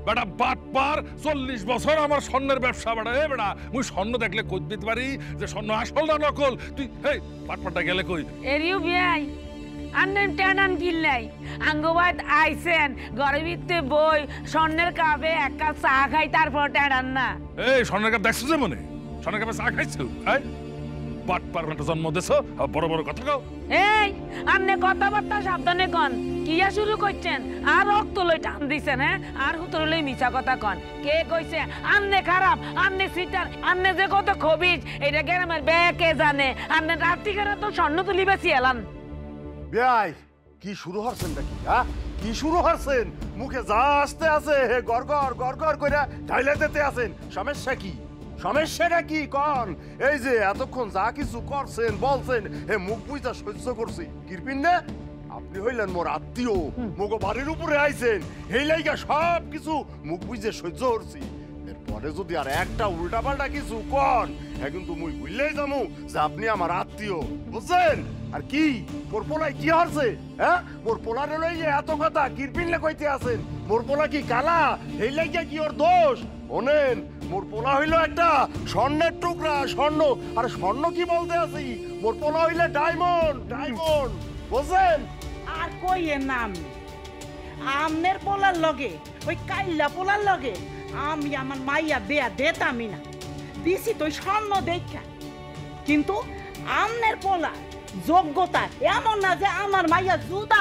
বেটা বাটপার 40 বছর আমার স্বর্ণের ব্যবসা বেটা। এ বেটা মুই স্বর্ণ দেখলে কই দিতে পারি যে স্বর্ণ আসল না নকল। তুই এই বাটপারটা গেলে কই? এরিও বিয়াই আন্নেন টানান কিল্লাই আঙ্গবাদ আইছেন ঘরের ভিতরে বই স্বর্ণের কাপে এক কাপ চা খাই তারপর টানান না। এই স্বর্ণের কাপ দেখছো যে মনে? স্বর্ণের কাপে চা খাইছো? এই বাটপার একটা জন্ম দেছো বড় বড় কথা কও। এই আন্নে কথাবার্তা সাবধানে কন। কিয়া শুরু করছেন আর রক্ত লই টান দিছেন। হ্যাঁ আর হুতরে লই মিছা কথা কন। কে কইছে আন্নে খারাপ, আন্নে সিটার, আন্নে যে কত খবিজ এটা গ্রামের কে জানে। আন্নে রাত্রি খারাপ তো স্বর্ণ তুলি বেশি এলাম। বেয়াই কি শুরু হচ্ছেন নাকি? হ্যাঁ কি শুরু হচ্ছেন? মুখে যা আসতে আছে গড়গড় গড়গড় কইরা ঢাইলে দিতে আছেন। সমস্যা কি? সমস্যাটা কি কন? এই যে এতক্ষণ যা কিছু করছেন বলছেন হে মুখ বুঝা সহ্য করছি কিরপিন না? আপনি হইলেন মোর আত্মীয়, মুগো বাড়ির উপরে আইছেন, এই লাইগা সব কিছু মুখ বুঝে সহ্য করছি। এরপরে যদি আর একটা উল্টাপাল্টা কিছু কন হ্যাঁ কিন্তু মুই বুঝলেই যাবো যে আপনি আমার আত্মীয়, বুঝছেন? আর কি মোর পোলায় কি হচ্ছে? হ্যাঁ মোর পোলার লইয়ে এত কথা কিরপিনলে কইতে আছেন? মোর পোলা কি কালা? এই লাইগা কি ওর দোষ? ওনেন মোর পোলা হইলো একটা স্বর্ণের টুকরা, স্বর্ণ। আর স্বর্ণ কি বলতে আছি? মোর পোলা হইলে ডায়মন্ড, ডায়মন্ড, বুঝছেন? আর কইয়ের নাম আমনের পোলার লগে ওই কাইল্লা পোলার লগে আমি আমার মাইয়া দেয়া দেতামি না। দিছি তো স্বর্ণ দেখা, কিন্তু আমনের পোলা যোগ্যতা এমন না যে আমার মাইয়া জুতা।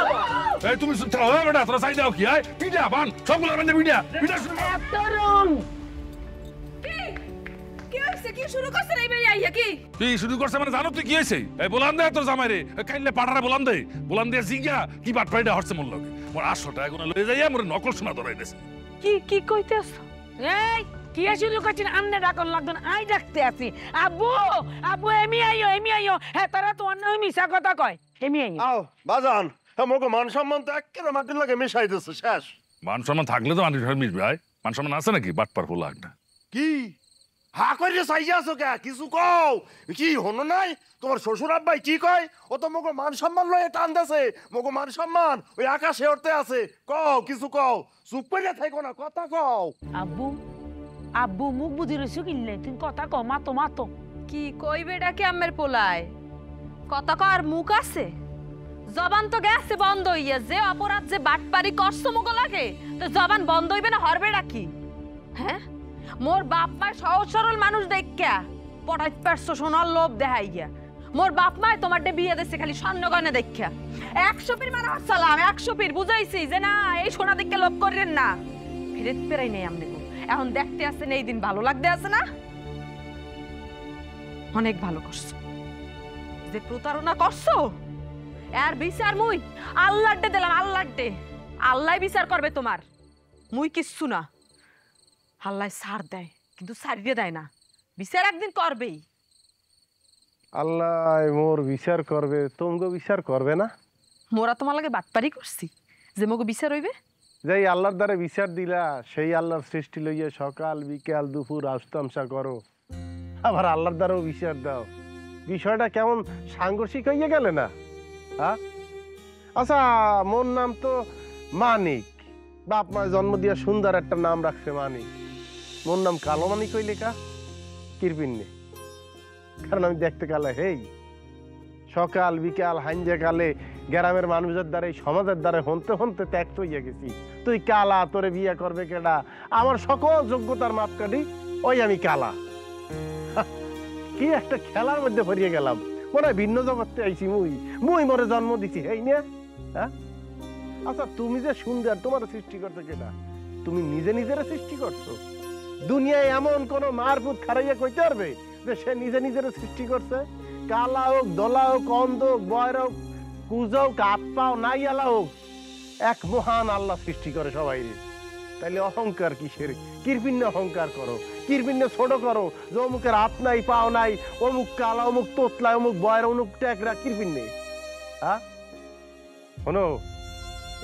এই তুমি চুপ থাকো বেটা, তোরা চাই দাও কি? আয় পিঠা বান সবগুলো বান্ধে পিঠা পিঠা শুরু কর। এত রং কি হইছে? কি শুরু করছেন এই বেরি আইয়া? কি কি শুরু করছে মানে জানো তুই কি হয়েছে? এই বলান দে তোর জামাই রে, কাইলে পাঠারে বলান দে জিগা কি বাটপাইটা হচ্ছে মোর লগে। মোর 800 টাকা গুনা লয়ে যাইয়া মোর নকল সোনা ধরাই দেছে। কি কি কইতেছ? এই কিয়া শুরু করছেন? আন্নে ডাকন লাগতো না, আই ডাকতে আছি। আব্বু আব্বু এমি আইও। হ্যাঁ তারা তো অন্য মিছা কথা কয়। এমি আইও। আও বাজান, আমাকে মান সম্মান তো একেবারে মাটির লাগে মিশাই দিচ্ছে শেষ। মান সম্মান থাকলে তো মানুষ মিশবে। ভাই মান সম্মান আছে নাকি? বাটপার পোলা একটা। কি হা কইরে চাইয়া আছো কে? কিছু কও কি হনো নাই? তোমার শ্বশুর আব্বাই কি কয়? ও তো মগো মান সম্মান লয়ে টান দেছে। মগো মান সম্মান ওই আকাশে উঠতে আছে। কও কিছু কও, চুপ করে থাকো না, কথা কও। আব্বু আব্বু মুখ বুঝি রইছো কিনলে তুমি কথা কও। মাতো কি কইবে ডাকে আমের পোলায়? কথা কর মুখ আছে, জবান তো গেছে বন্ধ হইয়া। যে অপরাধ যে বাটপারি করছো মুখ লাগে তো জবান বন্ধ হইবে না? হরবে ডাকি? হ্যাঁ মোর বাপ মার সহজ সরল মানুষ দেখা পড়াইতে পারছো সোনার লোভ দেখাইয়া। মোর বাপ মায় তোমার বিয়ে দিচ্ছে খালি স্বর্ণ গয়না দেখা। 100 পীর মারা সালাম, 100 পীর বুঝাইছি যে না এই সোনা দেখে লোভ করেন না। ফিরেত পেরাই নেই আমনে। এখন দেখতে আসছেন এই দিন ভালো লাগতে আছে না? অনেক ভালো করছো যে প্রতারণা করছো। আর বিচার মুই আল্লাহর ডে দিলাম, আল্লাহর ডে। আল্লাহ বিচার করবে তোমার, মুই কিচ্ছু না। আল্লাহ ছাড় দেয় কিন্তু ছাড়িয়ে দেয় না, বিচার একদিন করবেই। আল্লাহ মোর বিচার করবে, তোমগো বিচার করবে না? মোরা তোমার লাগে বাটপারি করছি যে মোকে বিচার হইবে? যেই আল্লাহর দ্বারা বিচার দিলা সেই আল্লাহর সৃষ্টি লইয়া সকাল বিকাল দুপুর আস্তামসা করো, আবার আল্লাহর দ্বারাও বিচার দাও। বিষয়টা কেমন সাংঘর্ষিক হইয়া গেলে না? হ্যাঁ আচ্ছা, মোর নাম তো মানিক, বাপ মা জন্ম দিয়া সুন্দর একটা নাম রাখছে মানিক। মোর নাম কালো মানিক হইলে কা কিরপিন্নে, কারণ আমি দেখতে কালে। হেই সকাল বিকাল হাইঞ্জে কালে গ্রামের মানুষের দ্বারা সমাজের দ্বারা হনতে ত্যাক্ত হইয়া গেছি। তুই কালা, তোরে বিয়ে করবে কেডা? আমার সকল যোগ্যতার মাপকাঠি ওই আমি কালা। কি একটা খেলার মধ্যে ভরিয়ে গেলাম, মনে হয় ভিন্ন জগতে আইছি। মুই মরে জন্ম দিছি, হেই না? হ্যাঁ আচ্ছা, তুমি যে সুন্দর, তোমার সৃষ্টি করতে কেডা? তুমি নিজে নিজের সৃষ্টি করছো? দুনিয়ায় এমন কোন মারপুত খারাইয়া কইতে পারবে যে সে নিজে নিজের সৃষ্টি করছে? কালা হোক, দলা হোক, অন্ধ হোক, বয়র হোক, কুজ হোক, হাত পাও নাই আলা হোক, এক মহান আল্লাহ সৃষ্টি করে সবাই। তাইলে অহংকার কিসের? কিরপিন্ন অহংকার করো, কিরপিন্ন ছোট করো যে অমুকের হাত নাই পাও নাই, অমুক কালা, অমুক তোতলা, অমুক বয়র, অমুক ট্যাকরা, কিরপিন্নে। হ্যাঁ শোনো,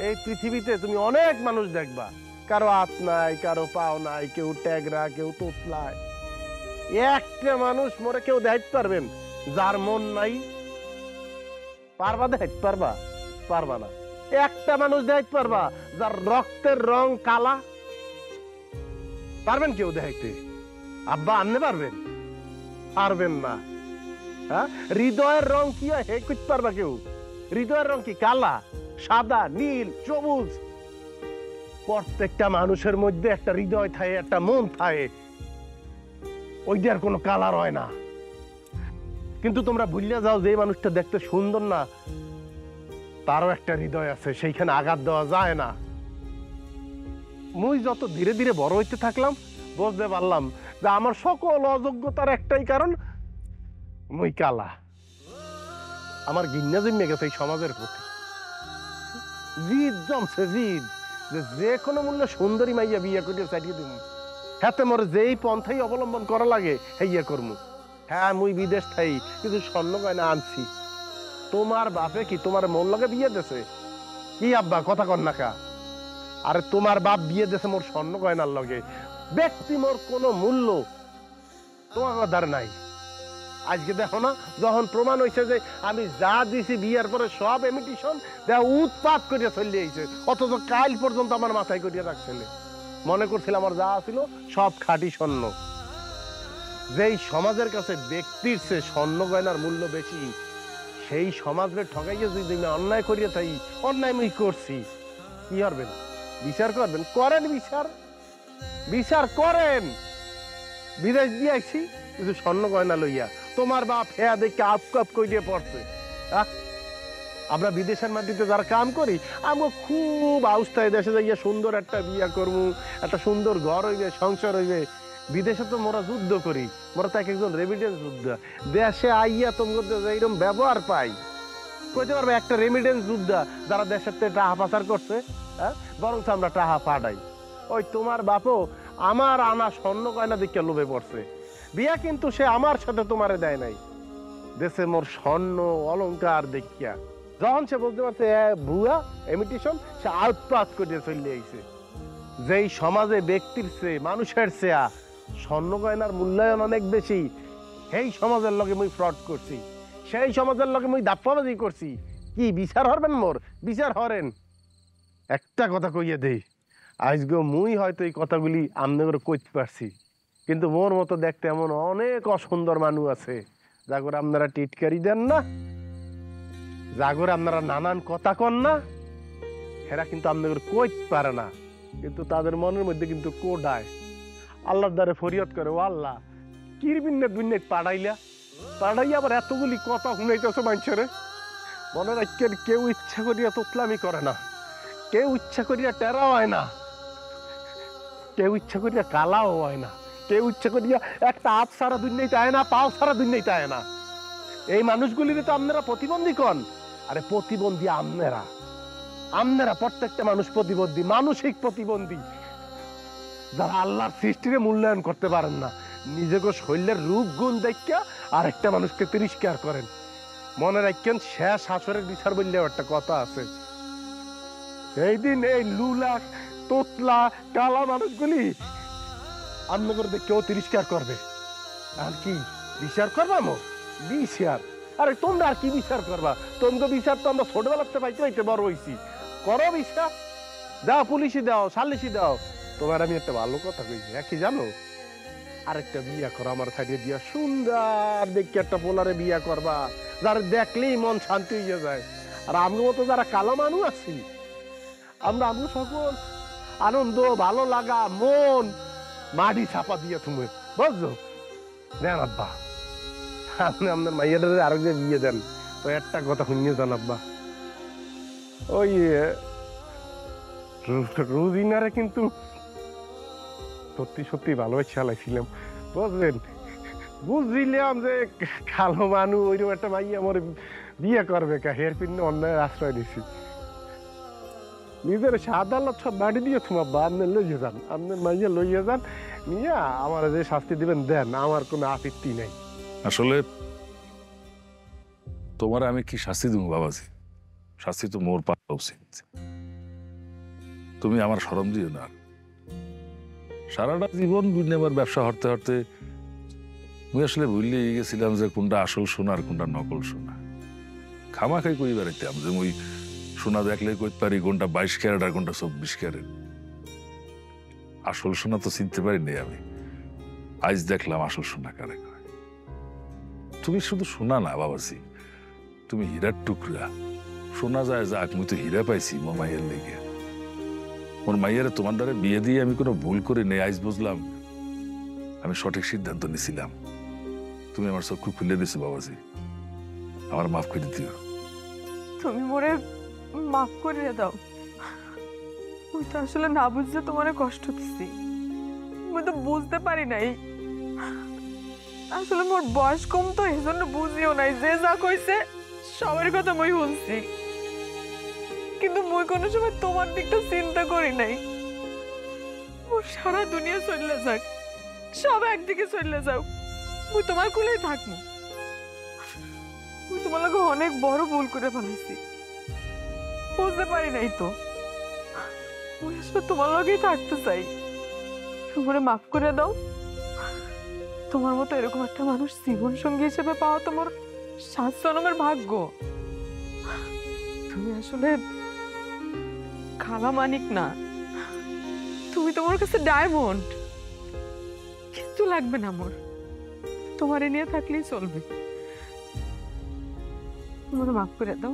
এই পৃথিবীতে তুমি অনেক মানুষ দেখবা, কারো হাত নাই, কারো পাও নাই, কেউ ট্যাগরা, কেউ তোতলায়। একটা মানুষ মরে কেউ দেখতে পারবেন যার মন নাই? পারবা? দেখতে পারবা? পারবা না। একটা মানুষ দেখতে পারবা যার রক্তের রং কালা? পারবেন কেউ দেখাইতে? আব্বা আনতে পারবেন? পারবেন না। হ্যাঁ, হৃদয়ের রং কি হয় হে করতে পারবা কেউ? হৃদয়ের রং কি? কালা, সাদা, নীল, সবুজ। প্রত্যেকটা মানুষের মধ্যে একটা হৃদয় থাকে, একটা মন থাকে, ওইটার কোনো কালার হয় না। কিন্তু তোমরা ভুলিয়া যাও যে মানুষটা দেখতে সুন্দর না, তারও একটা হৃদয় আছে, সেইখানে আঘাত দেওয়া যায় না। মুই যত ধীরে ধীরে বড় হইতে থাকলাম বুঝতে পারলাম যে আমার সকল অযোগ্যতার একটাই কারণ, মুই কালা। আমার ঘৃণা জন্মে গেছে এই সমাজের প্রতি। জিদ জমছে, জিদ যে কোনো মূল্যে সুন্দরী মাইয়া বিয়ে করিয়া চাটিয়ে দিব। হাতে মোর যেই পন্থাই অবলম্বন করা লাগে হেইয়া করমু। হ্যাঁ, মুই বিদেশ থাই কিন্তু স্বর্ণ গয়না আনছি। তোমার বাপে কি তোমার মোর লগে বিয়ে দেছে? কি আব্বা কথা কন না কা? আরে তোমার বাপ বিয়ে দেছে মোর স্বর্ণ গয়নার লগে। ব্যক্তি মোর কোনো মূল্য তোমার দ্বার নাই। আজকে দেখো না, যখন প্রমাণ হয়েছে যে আমি যা দিছি বিয়ের পরে সব এমিটিশন দেখ উৎপাত করিয়া চলে আইছে, অথচ কাল পর্যন্ত আমার মাথায় করিয়া রাখছিলে। মনে করছিলাম আমার যা ছিল সব খাঁটি স্বর্ণ। যেই সমাজের কাছে ব্যক্তির চেয়ে স্বর্ণ গয়নার মূল্য বেশি, সেই সমাজকে ঠকাইয়া যদি আমি অন্যায় করিয়া থাকি, অন্যায় আমি করছি, কি করবেন? বিচার করবেন? করেন বিচার, বিচার করেন। বিদেশ দিয়ে আইছি কিছু স্বর্ণ গয়না লইয়া, তোমার বাপ হেয়া দেখে আপকাপ করিয়া পড়ছে। আমরা বিদেশের মাটিতে যারা কাম করি, আমরা খুব আউস্থায় দেশে যাইয়া সুন্দর একটা বিয়া করবো, একটা সুন্দর ঘর হইবে, সংসার হইবে। বিদেশে তো মোরা যুদ্ধ করি, মোরা তো এক একজন রেমিডেন্স যোদ্ধা। দেশে আইয়া তোমার এইরকম ব্যবহার পাই, কইতে পারবে একটা রেমিডেন্স যোদ্ধা যারা দেশের থেকে টাকা পাচার করছে? হ্যাঁ, বরং আমরা টাকা পাঠাই। ওই তোমার বাপও আমার আনা স্বর্ণ গয়না দেখে লোভে পড়ছে। বিয়া কিন্তু সে আমার সাথে তোমারে দেয় নাই, দেশে মোর স্বর্ণ অলংকার দেখিয়া। যখন সে বলতে পারছে ভুয়া এমিটেশন, সে আউটপাত করিয়া চলে আইছে। যেই সমাজে ব্যক্তির চেয়ে মানুষের চেয়া স্বর্ণ গয়নার মূল্যায়ন অনেক বেশি, সেই সমাজের লগে মুই ফ্রড করছি, সেই সমাজের লগে মুই দাপ্পাবাজি করছি। কি বিচার হরবেন মোর? বিচার হরেন। একটা কথা কইয়া দেই, আজকে মুই হয়তো এই কথাগুলি আমনে করে কইতে পারছি, কিন্তু মোর মতো দেখতে এমন অনেক অসুন্দর মানুষ আছে, যা করে আপনারা টিটকারি দেন না, যা করে আপনারা নানান কথা কন না, এরা কিন্তু আপনাদের কইতে পারে না, কিন্তু তাদের মনের মধ্যে কিন্তু কোডায়। আল্লাহর দ্বারে ফরিয়াদ করে, ও আল্লাহ, কিরবিন্নে দুনিয়া পাড়াইয়া আবার এতগুলি কথা শুনাইতেছে মানুষের। মনে রাখেন, কেউ ইচ্ছা করিয়া তোতলামি করে না, কেউ ইচ্ছা করিয়া টেরা হয় না, কেউ ইচ্ছা করিয়া কালাও হয় না, কেউ ইচ্ছা করিয়া একটা হাত সারা দুনিয়াতে আয় না, পাও সারা দুনিয়াতে আয় না। এই মানুষগুলির তো আপনারা প্রতিবন্ধী কন। আরে প্রতিবন্ধী আপনারা প্রত্যেকটা মানুষ প্রতিবন্ধী, মানসিক প্রতিবন্ধী, যারা আল্লাহর সৃষ্টিরে মূল্যায়ন করতে পারেন না। নিজেকে শরীরের রূপ গুণ দেখিয়া আর একটা মানুষকে তিরস্কার করেন। মনে রাখেন, শেষ আসরের বিচার বললেও একটা কথা আছে। সেই দিন এই লুলা তোতলা কালা মানুষগুলি আপনাদের কেউ তিরস্কার করবে, আর কি বিচার করবা? মোর বিচার? আরে তোমরা আর কি বিচার করবা? তোমকে বিচার তো আমরা ছোটবেলাতে পাইতে পাইতে বড় হয়েছি। করো বিচার, দাও, পুলিশি দাও, সালিশি দাও। তোমার আমি একটা ভালো কথা কইছি, কি জানো? আরেকটা বিয়া করো আমার সাইডে দিয়া, সুন্দর দেখে একটা পোলারে বিয়া করবা, যারা দেখলেই মন শান্তি হয়ে যায়। আর আমার মতো যারা কালো মানুষ আছি, আমরা সকল আনন্দ, ভালো লাগা, মন মাটি ছাপা দিয়ে তুমি বুঝছো? দেন আব্বা, আপনি আপনার মাইয়াটারে আরো যে বিয়ে দেন, তো একটা কথা শুনিয়ে যান আব্বা, ওই রুজিনারে কিন্তু সত্যি সত্যি ভালোবাসা চালাইছিলাম, বুঝলেন? বুঝছিলাম যে কালো মানুষ ওইরকম একটা মাইয়া আমার বিয়ে করবে, হের পিন্নে অন্যায়ের আশ্রয় দিছি। নিজের আদালত সব বাড়ি দিয়ে তোমার আপনি লইয়ে যান, আপনার মাইয়া লইয়ে যান, নিয়ে আমার যে শাস্তি দিবেন দেন, আমার কোনো আপত্তি নেই। আসলে তোমার আমি কি শাস্তি দেবো বাবাজি? শাস্তি তো মোর পাওয়া উচিত। তুমি আমার শরম দিও না। সারাটা জীবন দুনিয়ার ব্যবসা হরতে হরতে আমি আসলে ভুলে গেছিলাম যে কোনটা আসল সোনা আর কোনটা নকল সোনা। খামাখাই কই বেড়াইতাম যে ওই সোনা দেখলে কইতে পারি কোনটা 22 ক্যারেট আর কোনটা 24 ক্যারেট। আসল সোনা তো চিনতে পারিনি আমি। আজ দেখলাম আসল সোনা কারে কয়। তুমি শুধু সোনা না বাবাজি, তুমি হীরার টুকরা। শোনা যায় যাক, মুই তো হীরা পাইছি মোর মাইয়ের লেগে। মোর মাইয়ারে তোমার দ্বারা বিয়ে দিয়ে আমি কোনো ভুল করে নেই। আজ বুঝলাম আমি সঠিক সিদ্ধান্ত নিছিলাম। তুমি আমার চক্ষু খুলে দিছো বাবাজি, আমার মাফ করে দিও। তুমি মোরে মাফ করে দাও। ওই তো আসলে না বুঝতে তোমারে কষ্ট দিছি, আমি তো বুঝতে পারি নাই। আসলে মোর বয়স কম তো এই জন্য বুঝিও নাই। যে যা কইছে সবার কথা মই শুনছি, কিন্তু মই কোনো সময় তোমার দিকটা চিন্তা করি নাই। মোর সারা দুনিয়া চললে যাক, সব একদিকে চললে যাও, মুই তোমার কুলেই থাকবো। মুই তোমার লগে অনেক বড় ভুল করে ফেলেছি, বুঝতে পারি নাই তো। মুই আসলে তোমার লগেই থাকতে চাই, তোমারে মাফ করে দাও। তোমার মতো এরকম একটা মানুষ জীবন সঙ্গী হিসেবে পাওয়া তোমার 7 জন্মের ভাগ্য। তুমি আসলে খালা মানিক না, তুমি তোমার কাছে ডায়মন্ড। কিছু লাগবে না মোর, তোমারে নিয়ে থাকলেই চলবে। তোমার মাফ করে দাও।